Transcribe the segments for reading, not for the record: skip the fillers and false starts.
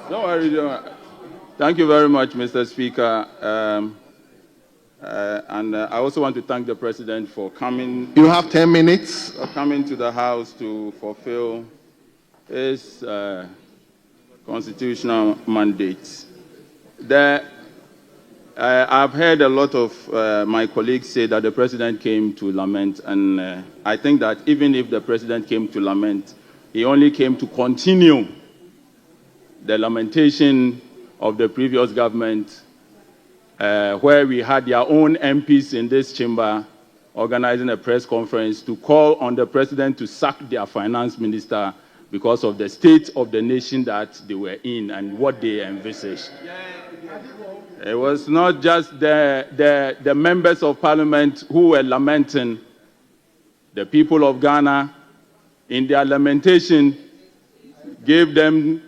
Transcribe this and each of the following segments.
Don't worry, don't worry. Thank you very much, Mr. Speaker. And I also want to thank the President for coming. You have 10 minutes. Coming to the House to fulfill his constitutional mandate. I've heard a lot of my colleagues say that the President came to lament, and I think that even if the President came to lament, he only came to continue the lamentation of the previous government, where we had their own MPs in this chamber organizing a press conference to call on the President to sack their finance minister because of the state of the nation that they were in and what they envisaged. It was not just the members of parliament who were lamenting. The people of Ghana, in their lamentation, gave them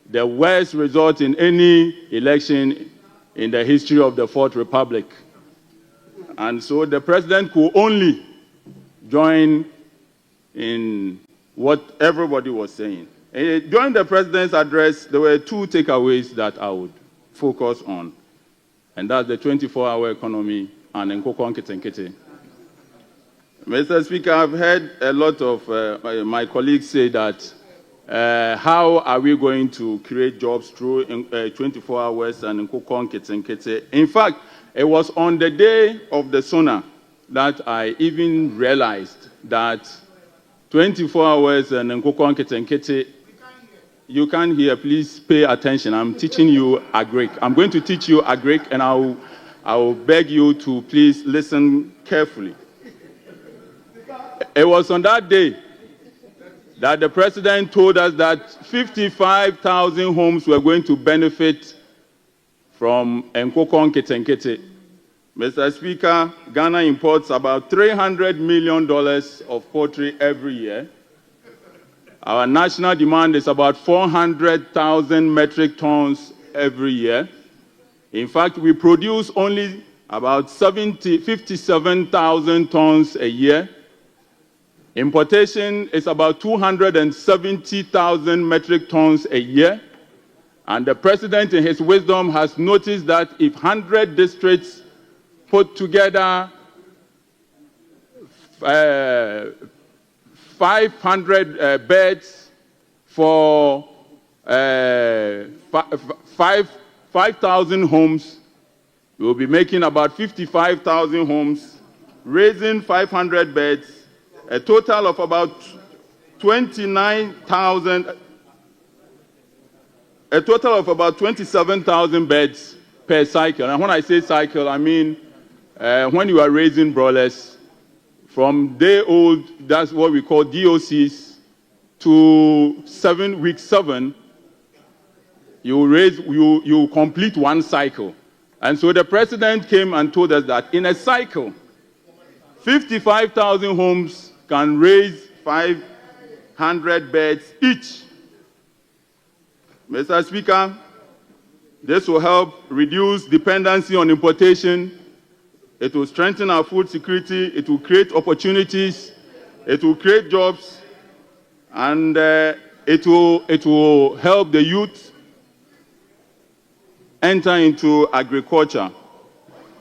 the worst result in any election in the history of the Fourth Republic. And so the President could only join in what everybody was saying. During the President's address, there were two takeaways that I would focus on, and that's the 24-hour economy and Nkoko Nkete. Mr. Speaker, I've heard a lot of my colleagues say that how are we going to create jobs through 24 hours and Nkoko Nkete. In fact, it was on the day of the SONA that I even realized that 24 hours and Nkoko Nkete, you can't hear, please pay attention. I'm teaching you Agric. I'm going to teach you Agric, and I will beg you to please listen carefully. It was on that day that the President told us that 55,000 homes were going to benefit from Nkoko Nkete. Mr. Speaker, Ghana imports about $300 million of poultry every year. Our national demand is about 400,000 metric tons every year. In fact, we produce only about 57,000 tons a year. Importation is about 270,000 metric tons a year. And the President, in his wisdom, has noticed that if 100 districts put together 500 beds for 5,000 homes, we will be making about 55,000 homes, raising 500 beds, a total of about 27,000 beds per cycle. And when I say cycle, I mean when you are raising broilers, from day old, that's what we call DOCs, to week 7, you complete one cycle. And so the President came and told us that in a cycle, 55,000 homes can raise 500 beds each. Mr. Speaker, this will help reduce dependency on importation. It will strengthen our food security. It will create opportunities. It will create jobs. And it will help the youth enter into agriculture.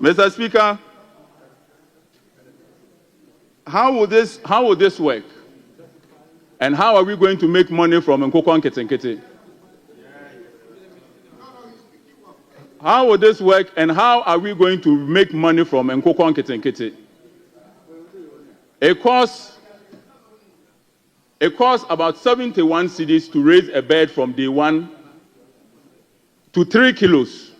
Mr. Speaker, how will this work? And how are we going to make money from Nkoko Nkete? How will this work, and how are we going to make money from Nkoko Nkete? It costs about 71 cedis to raise a bed from day 1 to 3 kilos.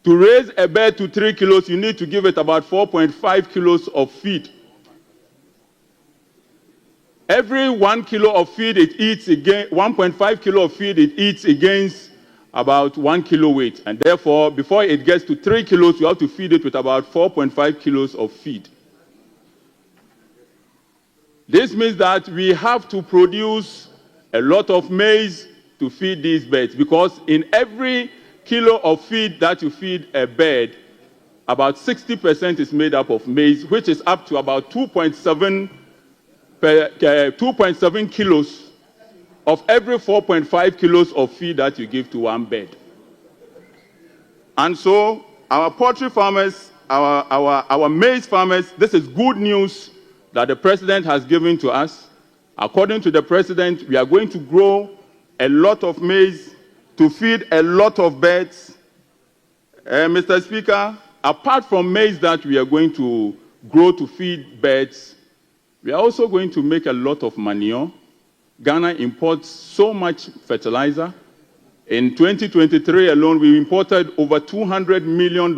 To raise a bed to 3 kilos, you need to give it about 4.5 kilos of feed. Every 1 kilo of feed it eats again, 1.5 kilo of feed it eats against about 1 kilo weight. And therefore, before it gets to 3 kilos, you have to feed it with about 4.5 kilos of feed. This means that we have to produce a lot of maize to feed these birds, because in every kilo of feed that you feed a bird, about 60% is made up of maize, which is up to about 2.7 kilos of every 4.5 kilos of feed that you give to one bird. And so our poultry farmers, our maize farmers, this is good news that the president has given to us. According to the president, we are going to grow a lot of maize to feed a lot of birds. Mr. Speaker, apart from maize that we are going to grow to feed birds, we are also going to make a lot of manure. Ghana imports so much fertilizer. In 2023 alone, we imported over $200 million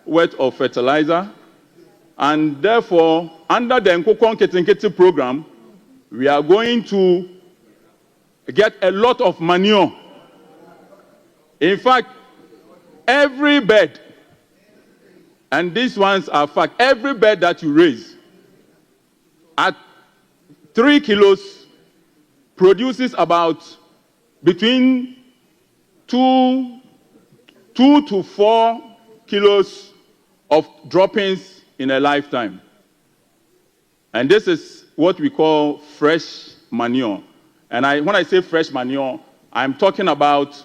worth of fertilizer. And therefore, under the Nkokon Ketenkete program, we are going to get a lot of manure. In fact, every bird, and these ones are fact, every bird that you raise at 3 kilos produces about between 2 to 4 kilos of droppings in a lifetime. And this is what we call fresh manure. And when I say fresh manure, I'm talking about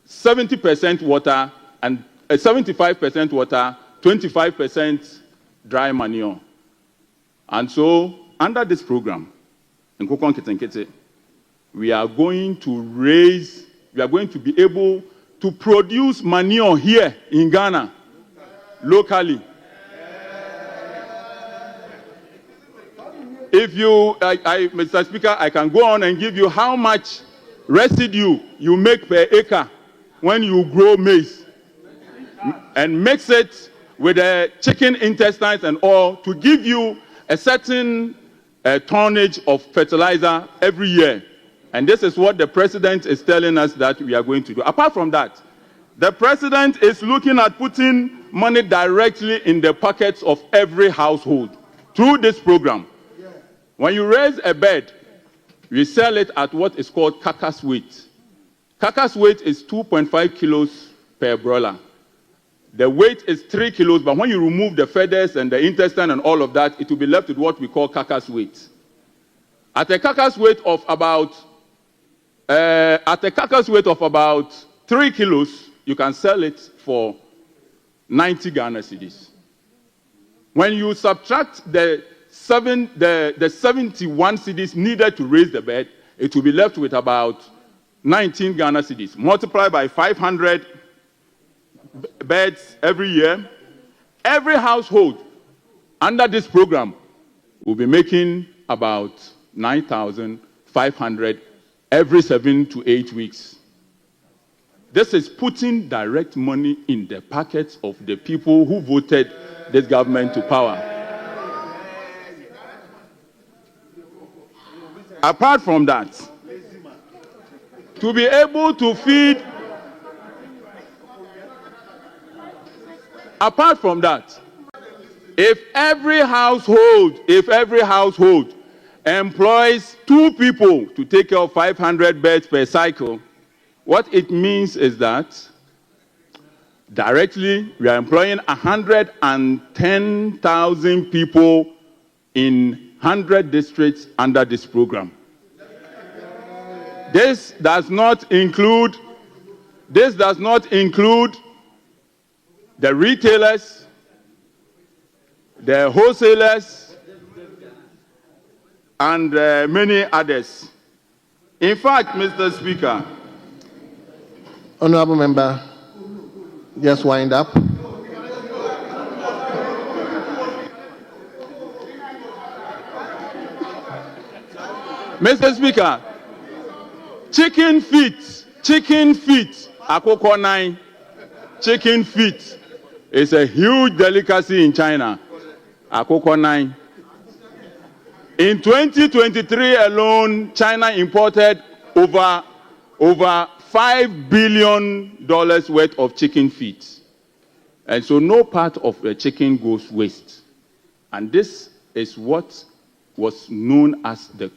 70% water and 75% water, 25% dry manure. And so, under this program, in Nkokon Ketenkete, we are going to be able to produce manure here in Ghana, locally. If you, Mr. Speaker, I can go on and give you how much residue you make per acre when you grow maize and mix it with the chicken intestines and all to give you a certain tonnage of fertilizer every year. And this is what the president is telling us that we are going to do. Apart from that, the president is looking at putting money directly in the pockets of every household through this program. When you raise a bird, we sell it at what is called carcass weight. Carcass weight is 2.5 kilos per broiler. The weight is 3 kilos, but when you remove the feathers and the intestine and all of that, it will be left with what we call carcass weight. At a carcass weight of about 3 kilos, you can sell it for 90 Ghana cedis. When you subtract the 71 cedis needed to raise the bird, it will be left with about 19 Ghana cedis. Multiply by 500 birds every year. Every household under this program will be making about 9,500 every 7 to 8 weeks. This is putting direct money in the pockets of the people who voted this government to power. Apart from that, to be able to feed, apart from that, if every household employs 2 people to take care of 500 birds per cycle, what it means is that directly we are employing 110,000 people in 100 districts under this program. This does not include the retailers, the wholesalers, and many others. In fact, Mr. Speaker, Honorable Member, just wind up. Mr. Speaker, chicken feet, akoko 9, chicken feet is a huge delicacy in China. Akoko 9. In 2023 alone, China imported over $5 billion worth of chicken feet. And so no part of the chicken goes waste. And this is what was known as the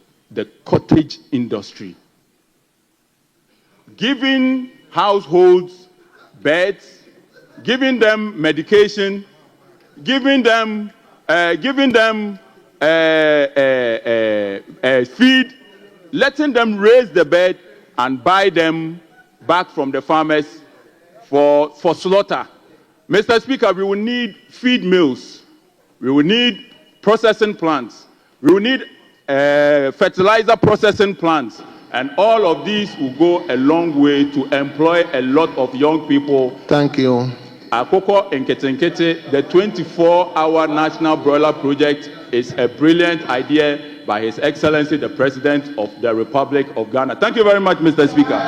cottage industry. Giving households beds, giving them medication, giving them feed, letting them raise the bird and buy them back from the farmers for slaughter. Mr. Speaker, we will need feed mills. We will need processing plants. We will need fertilizer processing plants. And all of these will go a long way to employ a lot of young people. Thank you. Akoko Nketenkete, the 24-hour national broiler project is a brilliant idea by His Excellency, the President of the Republic of Ghana. Thank you very much, Mr. Speaker.